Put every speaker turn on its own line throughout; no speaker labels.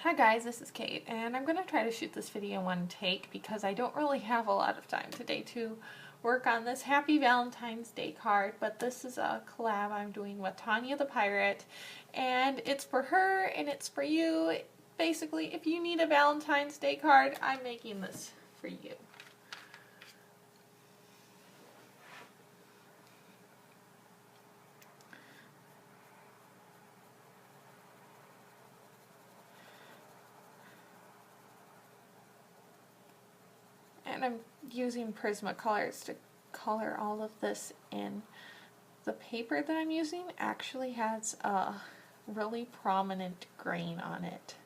Hi guys, this is Kate, and I'm going to try to shoot this video in one take because I don't really have a lot of time today to work on this Happy Valentine's Day card, but this is a collab I'm doing with Tanya the Pirate, and it's for her and it's for you. Basically, if you need a Valentine's Day card, I'm making this for you. And I'm using Prismacolors to color all of this in. The paper that I'm using actually has a really prominent grain on it.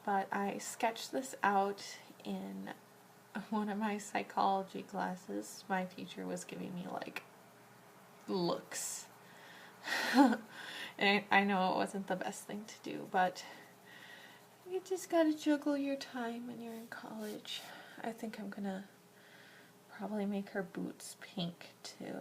But I sketched this out in one of my psychology classes. My teacher was giving me like looks. And I know it wasn't the best thing to do, but you just gotta juggle your time when you're in college. I think I'm gonna probably make her boots pink too.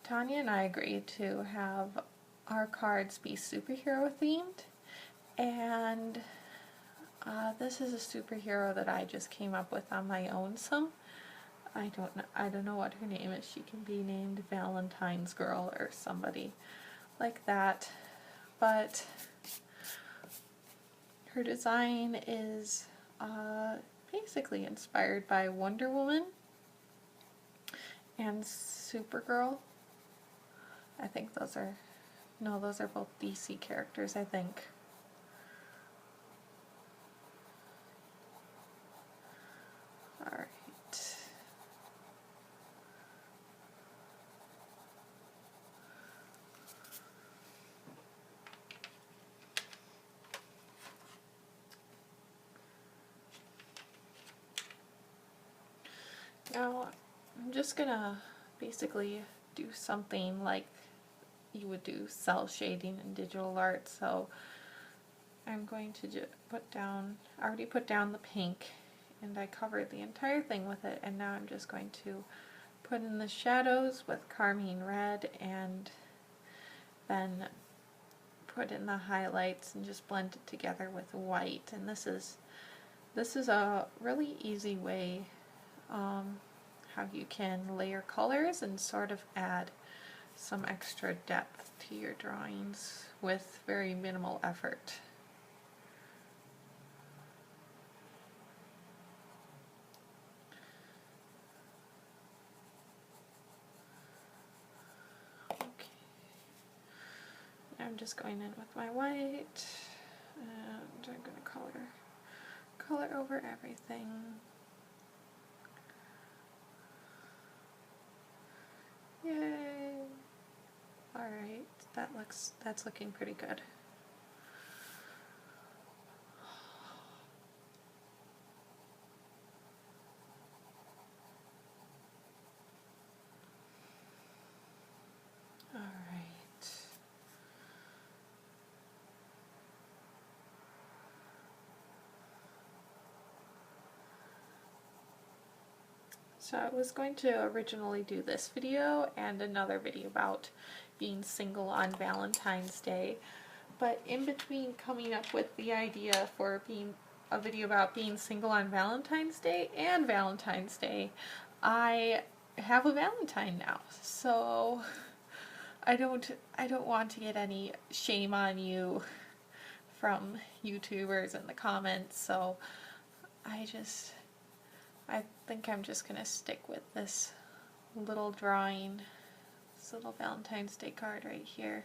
Tanya and I agreed to have our cards be superhero themed, and this is a superhero that I just came up with on my own. I don't know what her name is. She can be named Valentine's Girl or somebody like that, but her design is basically inspired by Wonder Woman and Supergirl. I think those are both DC characters, I think. Alright. Now, I'm just gonna basically do something like you would do cell shading in digital art. So I'm going to I already put down the pink, and I covered the entire thing with it, and now I'm just going to put in the shadows with carmine red, and then put in the highlights and just blend it together with white. And this is a really easy way how you can layer colors and sort of add some extra depth to your drawings with very minimal effort. Okay, I'm just going in with my white, and I'm going to color over everything. Yay! Alright, that's looking pretty good. Alright. So I was going to originally do this video and another video about being single on Valentine's Day, but in between coming up with the idea for being a video about being single on Valentine's Day and Valentine's Day, I have a Valentine now. So I don't want to get any shame on you from YouTubers in the comments, so I think I'm just gonna stick with this little drawing, this little Valentine's Day card right here.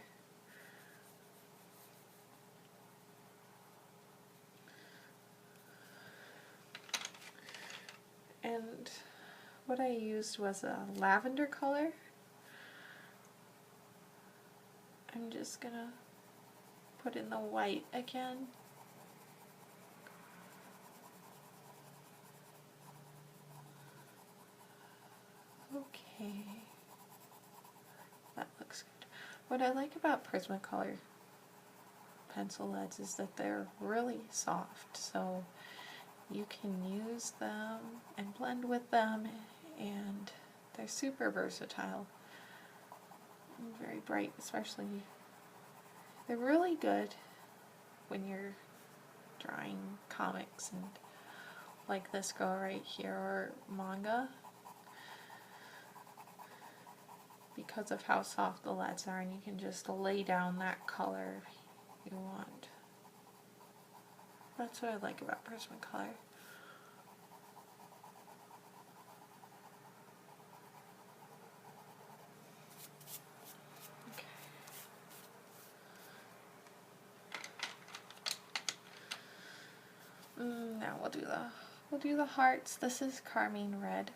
And what I used was a lavender color. I'm just gonna put in the white again. Okay, that looks good. What I like about Prismacolor pencil leads is that they're really soft, so you can use them and blend with them, and they're super versatile and very bright, especially. They're really good when you're drawing comics and like this girl right here, or manga, because of how soft the leads are, and you can just lay down that color you want. That's what I like about Prismacolor. Okay. Now we'll do the hearts. This is Carmine Red.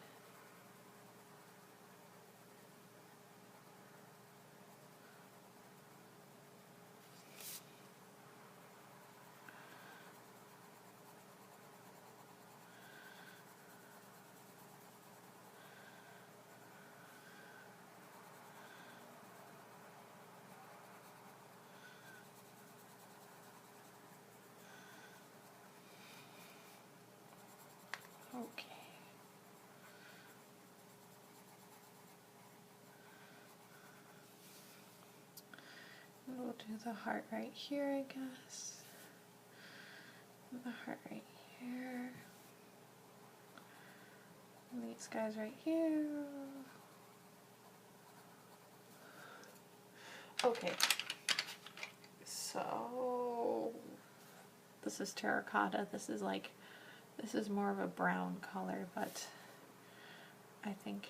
Okay. We'll do the heart right here, I guess. And the heart right here. And these guys right here. Okay. So this is terracotta. This is more of a brown color, but I think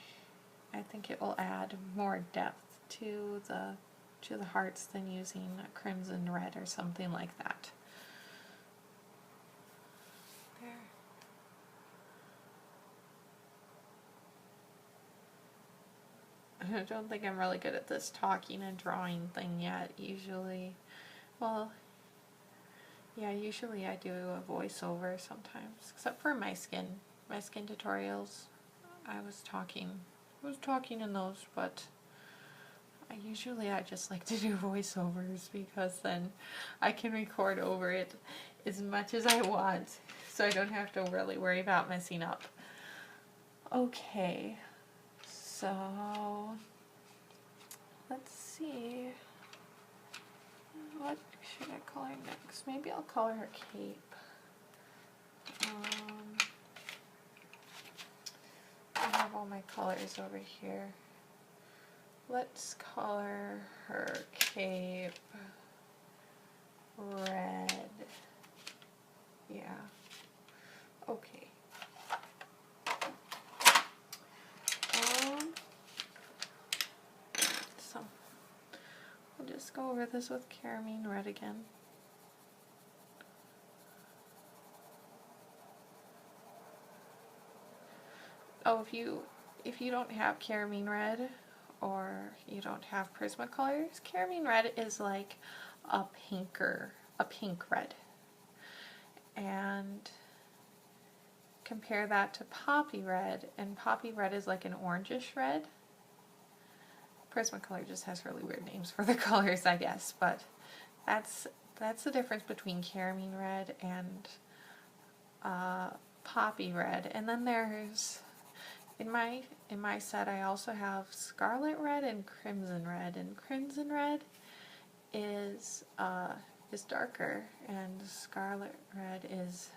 it will add more depth to the hearts than using a crimson red or something like that. There. I don't think I'm really good at this talking and drawing thing yet. Usually, well, yeah, usually I do a voiceover sometimes, except for my skin tutorials. I was talking in those, but I just like to do voiceovers because then I can record over it as much as I want, so I don't have to really worry about messing up. Okay, so let's see. What should I color next? Maybe I'll color her cape. I have all my colors over here. Let's color her cape red. Yeah. Okay. So we'll just go over this with carmine red again. Oh, if you don't have carmine red, or you don't have Prismacolors, carmine red is like a pink red. And compare that to poppy red, and poppy red is like an orangish red. Prismacolor just has really weird names for the colors, I guess, but that's the difference between carmine red and poppy red. And then there's in my set I also have scarlet red and crimson red is darker, and scarlet red is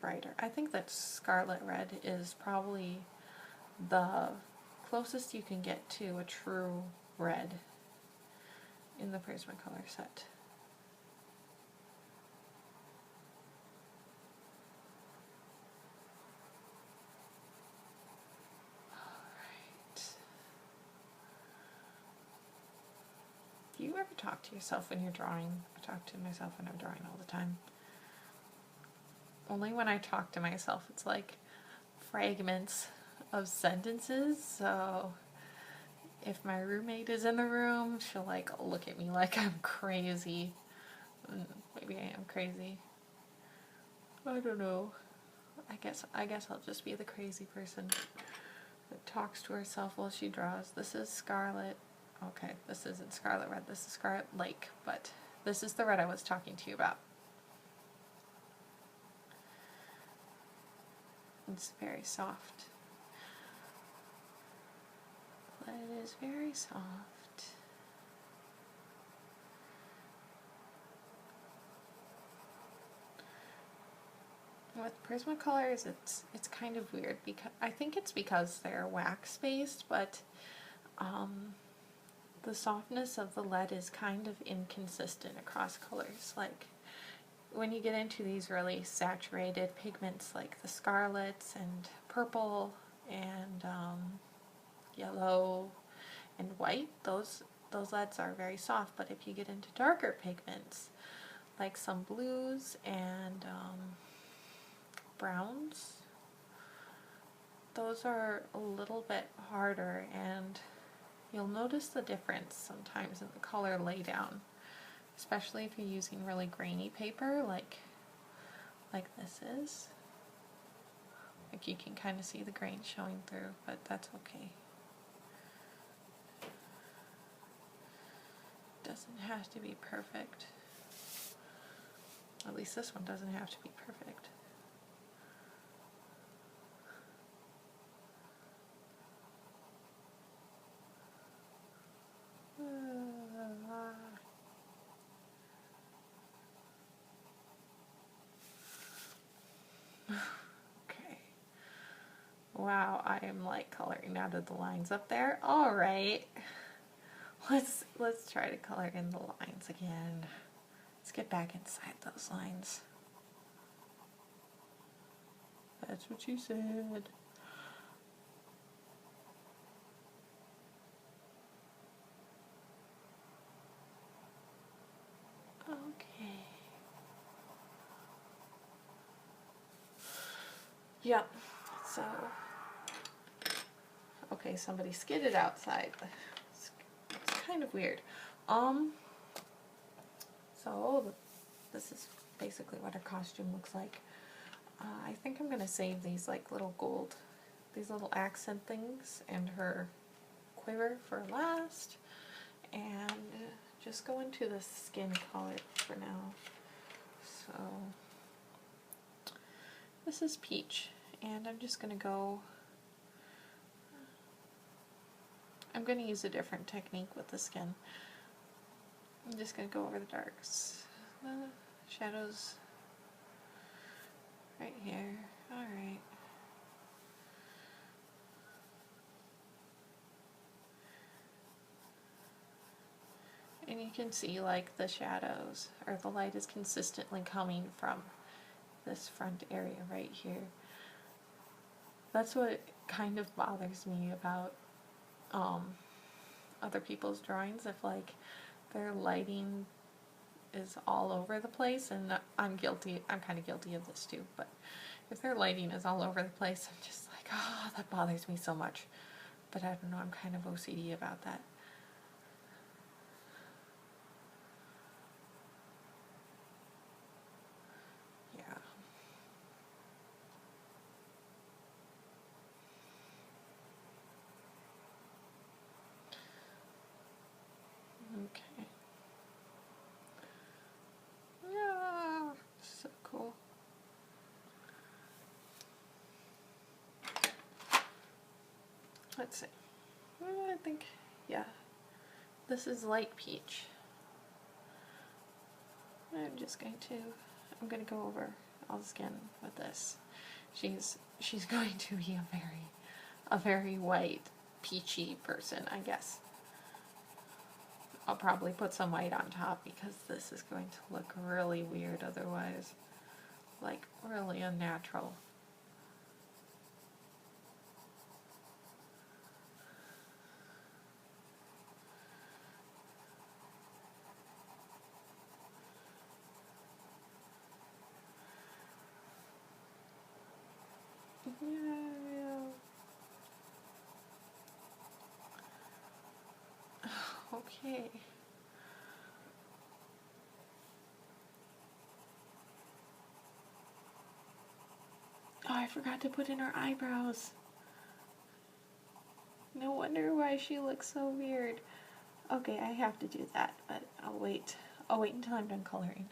brighter. I think that scarlet red is probably the closest you can get to a true red in the Prismacolor set. Do you ever talk to yourself when you're drawing? I talk to myself when I'm drawing all the time. Only when I talk to myself, it's like fragments of sentences, so if my roommate is in the room, she'll like look at me like I'm crazy. Maybe I am crazy. I don't know. I guess I'll just be the crazy person that talks to herself while she draws. This is Scarlet. Okay, this isn't Scarlet Red, this is Scarlet Lake, but this is the red I was talking to you about. It's very soft. Let is very soft. With Prismacolors, it's kind of weird because I think it's because they're wax based, but the softness of the lead is kind of inconsistent across colors. Like when you get into these really saturated pigments like the scarlets and purple and yellow and white, those leads are very soft. But if you get into darker pigments like some blues and browns, those are a little bit harder, and you'll notice the difference sometimes in the color laydown, especially if you're using really grainy paper like this is. Like you can kind of see the grain showing through, but that's okay. Doesn't have to be perfect. At least this one doesn't have to be perfect. Okay. Wow, I am like coloring out of the lines up there. All right. Let's try to color in the lines again. Let's get back inside those lines. That's what you said. Okay. Yep. So, okay, somebody skidded outside. It's kind of weird. So this is basically what her costume looks like. I think I'm gonna save these like little gold, these little accent things and her quiver for last, and just go into the skin color for now. So this is peach, and I'm just gonna go, I'm gonna use a different technique with the skin. I'm just gonna go over the darks, the shadows right here. All right. And you can see like the shadows, or the light is consistently coming from this front area right here. That's what kind of bothers me about other people's drawings, if like their lighting is all over the place, and I'm kind of guilty of this too, but if their lighting is all over the place, I'm just like, oh, that bothers me so much. But I don't know, I'm kind of OCD about that. Yeah. Okay. Yeah, so cool. Let's see. I think, yeah, this is light peach. I'm going to go over all the skin with this. She's going to be a very white, peachy person, I guess. I'll probably put some white on top because this is going to look really weird otherwise. Like, really unnatural. Yeah. Okay. Oh, I forgot to put in her eyebrows. No wonder why she looks so weird. Okay, I have to do that, but I'll wait. I'll wait until I'm done coloring.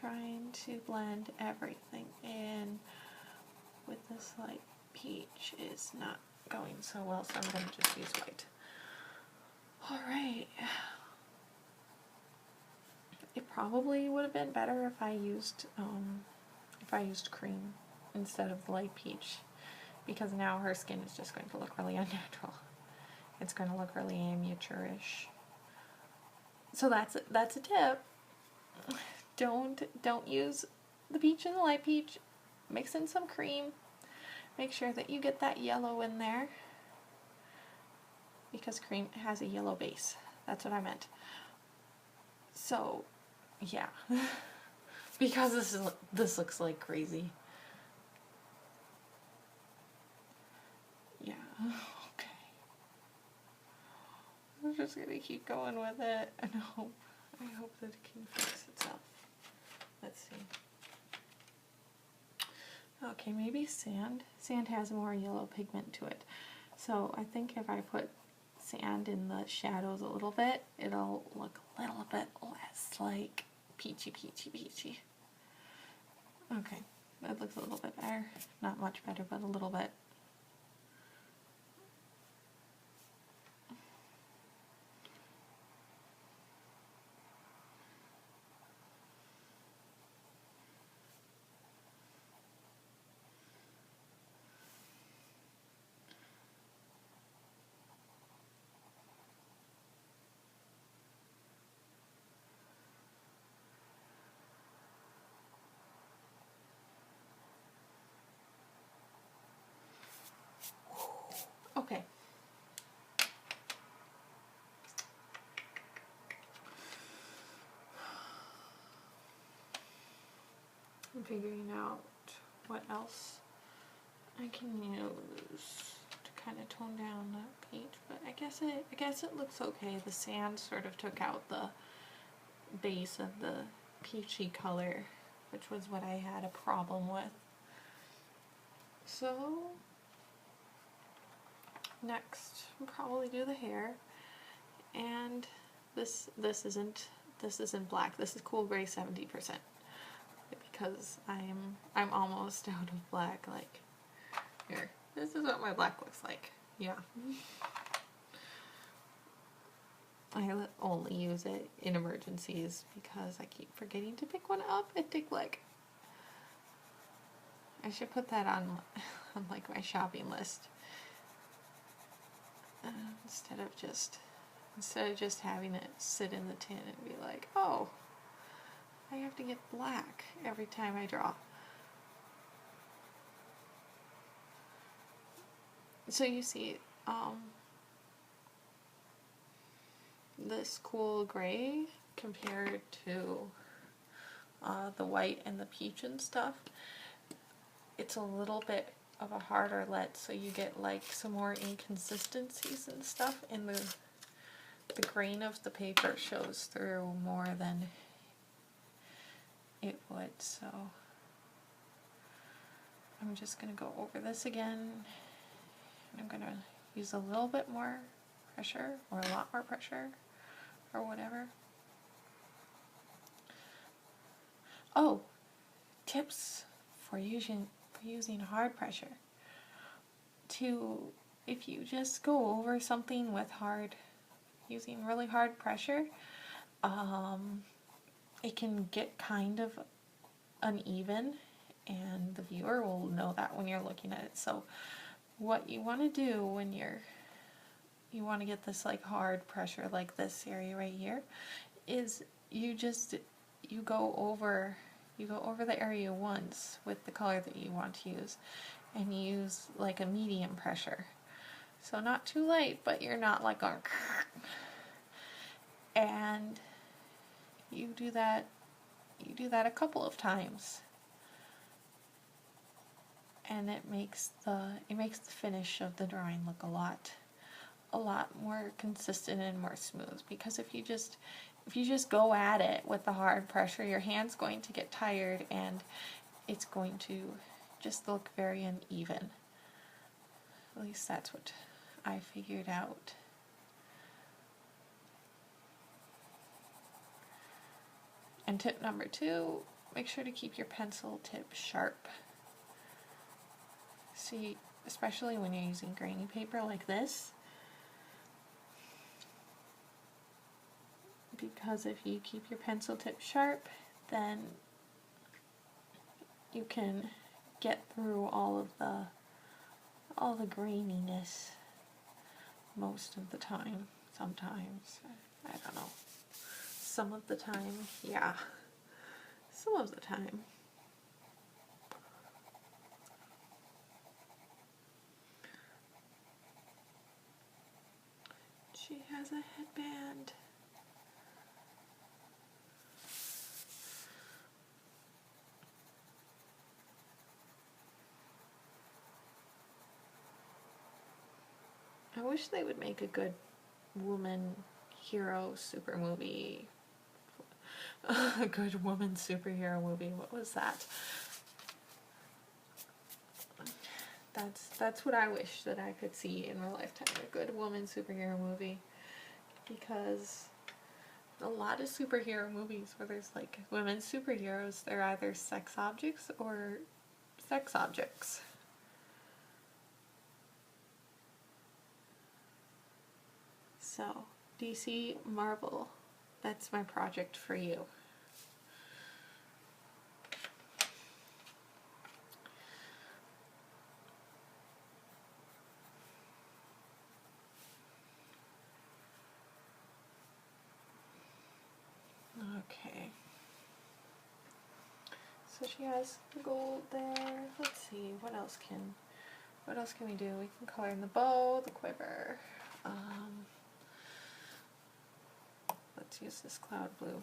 trying to blend everything in with this light peach is not going so well, so I'm going to just use white. Alright. It probably would have been better if I used cream instead of the light peach, because now her skin is just going to look really unnatural. It's going to look really amateurish. So that's a tip. Don't use the peach and the light peach. Mix in some cream. Make sure that you get that yellow in there, because cream has a yellow base. That's what I meant. So, yeah. Because this looks like crazy. Yeah. Okay. I'm just gonna keep going with it and I hope that it can fix itself. Let's see. Okay, maybe sand. Sand has more yellow pigment to it. So I think if I put sand in the shadows a little bit, it'll look a little bit less like peachy. Okay, that looks a little bit better. Not much better, but a little bit. Okay. I'm figuring out what else I can use to kind of tone down that peach, but I guess it looks okay. The sand sort of took out the base of the peachy color, which was what I had a problem with. So next, I'll probably do the hair, and this isn't black. This is cool gray 70%, because I'm almost out of black. Like, here, this is what my black looks like. Yeah. I only use it in emergencies because I keep forgetting to pick one up at Dick Lick. I should put that on like my shopping list, instead of just having it sit in the tin and be like, oh, I have to get black every time I draw. So you see, this cool gray compared to the white and the peach and stuff, it's a little bit of a harder let, so you get like some more inconsistencies and stuff, and the grain of the paper shows through more than it would. So I'm just going to go over this again. I'm going to use a little bit more pressure, or a lot more pressure, or whatever. Oh, tips for using hard pressure. If you just go over something with using really hard pressure, it can get kind of uneven, and the viewer will know that when you're looking at it. So what you want to do when you want to get this like hard pressure, like this area right here, is you go over the area once with the color that you want to use, and use like a medium pressure. So not too light, but you're not like going, and you do that a couple of times, and it makes the finish of the drawing look a lot more consistent and more smooth. Because if you just go at it with the hard pressure, your hand's going to get tired, and it's going to just look very uneven. At least that's what I figured out. And tip number 2 make sure to keep your pencil tip sharp. See, especially when you're using grainy paper like this, because if you keep your pencil tip sharp, then you can get through all the graininess most of the time. Sometimes, I don't know. Some of the time, yeah. Some of the time. She has a headband. I wish they would make a good woman hero super movie. A good woman superhero movie. What was that? That's what I wish that I could see in my lifetime. A good woman superhero movie. Because a lot of superhero movies where there's like women superheroes, they're either sex objects or sex objects. So, DC, Marvel, that's my project for you. Okay. So she has the gold there. Let's see, what else can we do? We can color in the bow, the quiver. Let's use this cloud blue.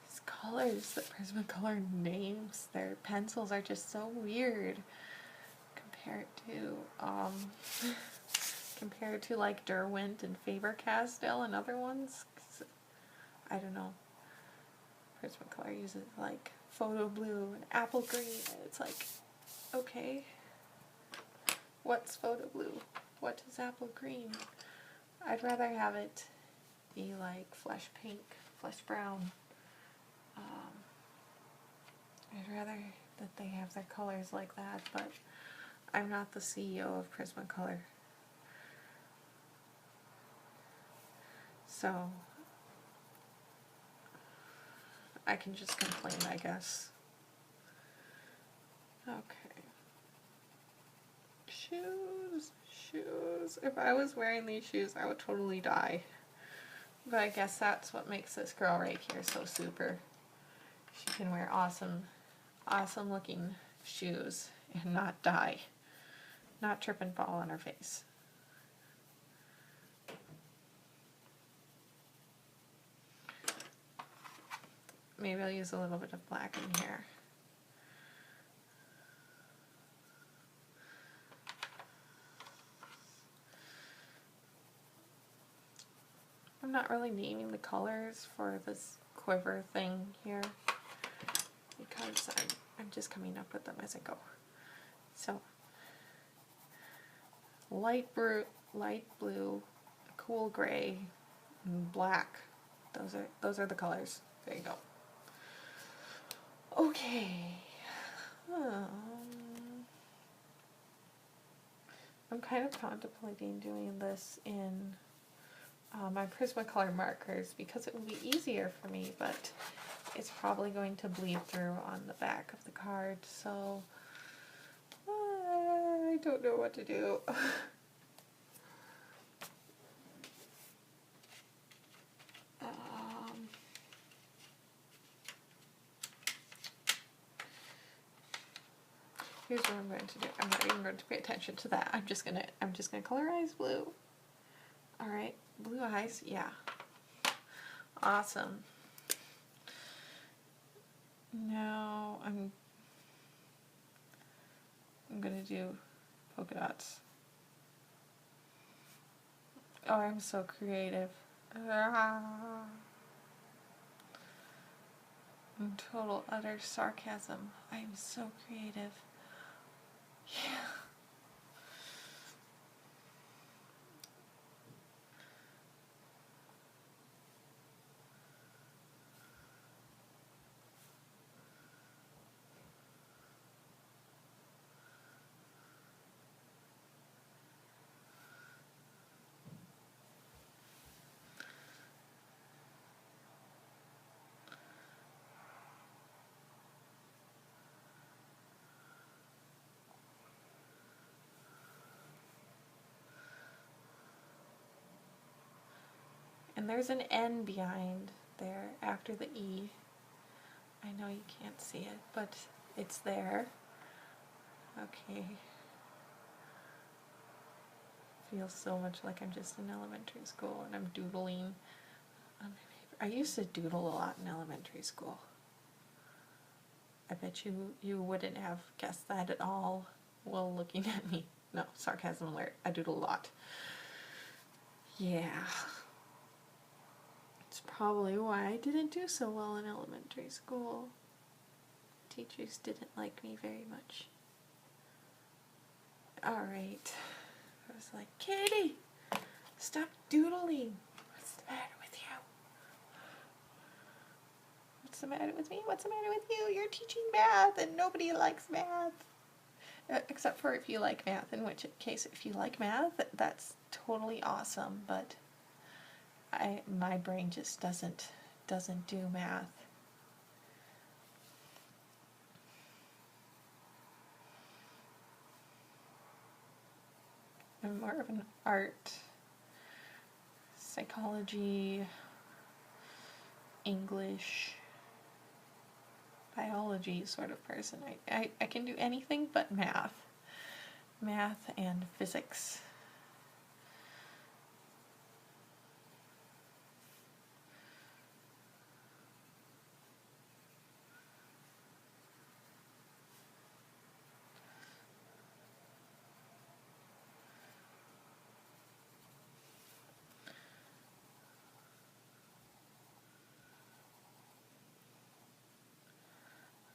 These colors that Prismacolor names their pencils are just so weird compared to like Derwent and Faber-Castell and other ones. I don't know. Prismacolor uses like photo blue and apple green. It's like, okay, what's photo blue? What is apple green? I'd rather have it be like flesh pink, flesh brown. I'd rather that they have their colors like that, but I'm not the CEO of Prismacolor. So I can just complain, I guess. Okay. Shoes. If I was wearing these shoes, I would totally die. But I guess that's what makes this girl right here so super. She can wear awesome looking shoes and not die. Not trip and fall on her face. Maybe I'll use a little bit of black in here. I'm not really naming the colors for this quiver thing here because I'm just coming up with them as I go. So light blue, cool gray, and black. Those are the colors. There you go. Okay. I'm kind of contemplating doing this in my Prismacolor markers because it will be easier for me, but it's probably going to bleed through on the back of the card, so I don't know what to do. Here's what I'm going to do. I'm not even going to pay attention to that. I'm just gonna colorize blue. All right, blue eyes, yeah. Awesome. Now I'm gonna do polka dots. Oh, I'm so creative. Total utter sarcasm. I'm so creative. Yeah. And there's an N behind there after the E. I know you can't see it, but it's there. Okay. Feels so much like I'm just in elementary school and I'm doodling on my paper. I used to doodle a lot in elementary school. I bet you wouldn't have guessed that at all while looking at me. No, sarcasm alert. I doodle a lot. Yeah. It's probably why I didn't do so well in elementary school. Teachers didn't like me very much. Alright. I was like, Katie, stop doodling. What's the matter with you? What's the matter with me? What's the matter with you? You're teaching math and nobody likes math. Except for if you like math, in which case if you like math, that's totally awesome, but my brain just doesn't do math. I'm more of an art, psychology, English, biology sort of person. I can do anything but math. Math and physics.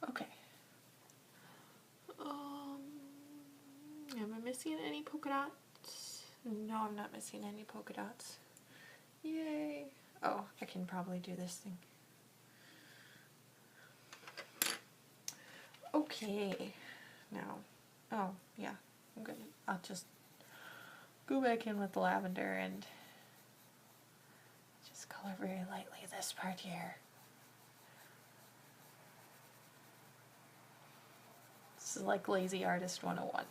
Okay. Am I missing any polka dots? No, I'm not missing any polka dots. Yay. Oh, I can probably do this thing. Okay. Now, oh, yeah. I'll just go back in with the lavender and just color very lightly this part here. This is like Lazy Artist 101.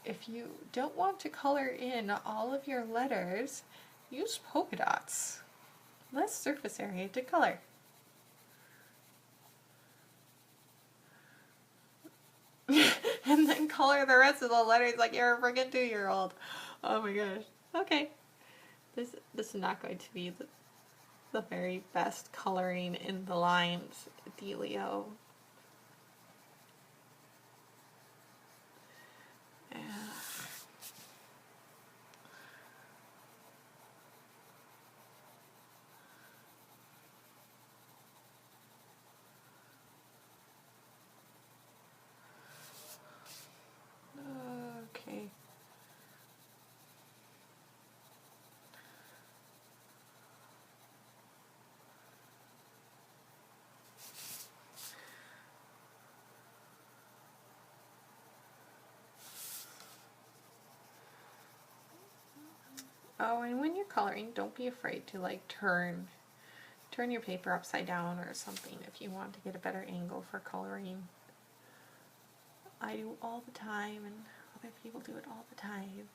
If you don't want to color in all of your letters, use polka dots. Less surface area to color. And then color the rest of the letters like you're a friggin' 2-year-old. Oh my gosh. Okay. This is not going to be the very best coloring in the lines, Delio. Yeah. Okay. Oh, and when you're coloring, don't be afraid to like turn your paper upside down or something if you want to get a better angle for coloring. I do all the time, and other people do it all the time.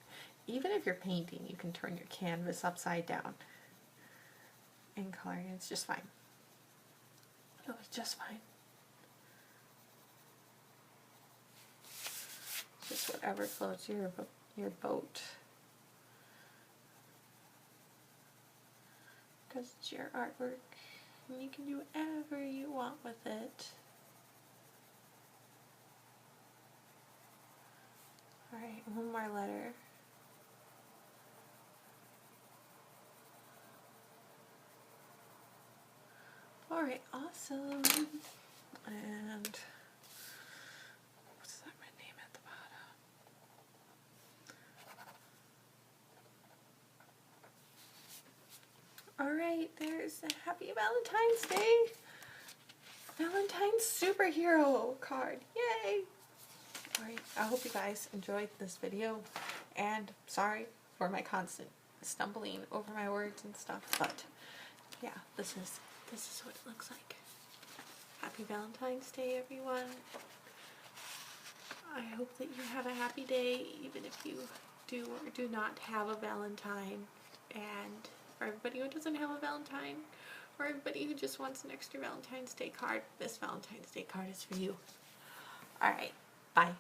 Even if you're painting, you can turn your canvas upside down and coloring. It's just fine. No, it's just fine. Just whatever floats your boat. Because it's your artwork, and you can do whatever you want with it. Alright, one more letter. Alright, awesome. And what's that red name at the bottom? right there's a Happy Valentine's Day Valentine's superhero card. Yay! Alright, I hope you guys enjoyed this video, and sorry for my constant stumbling over my words and stuff, but yeah, this is what it looks like. Happy Valentine's Day, everyone. I hope that you have a happy day, even if you do or do not have a Valentine. And for everybody who doesn't have a Valentine, or everybody who just wants an extra Valentine's Day card, this Valentine's Day card is for you. Alright, bye.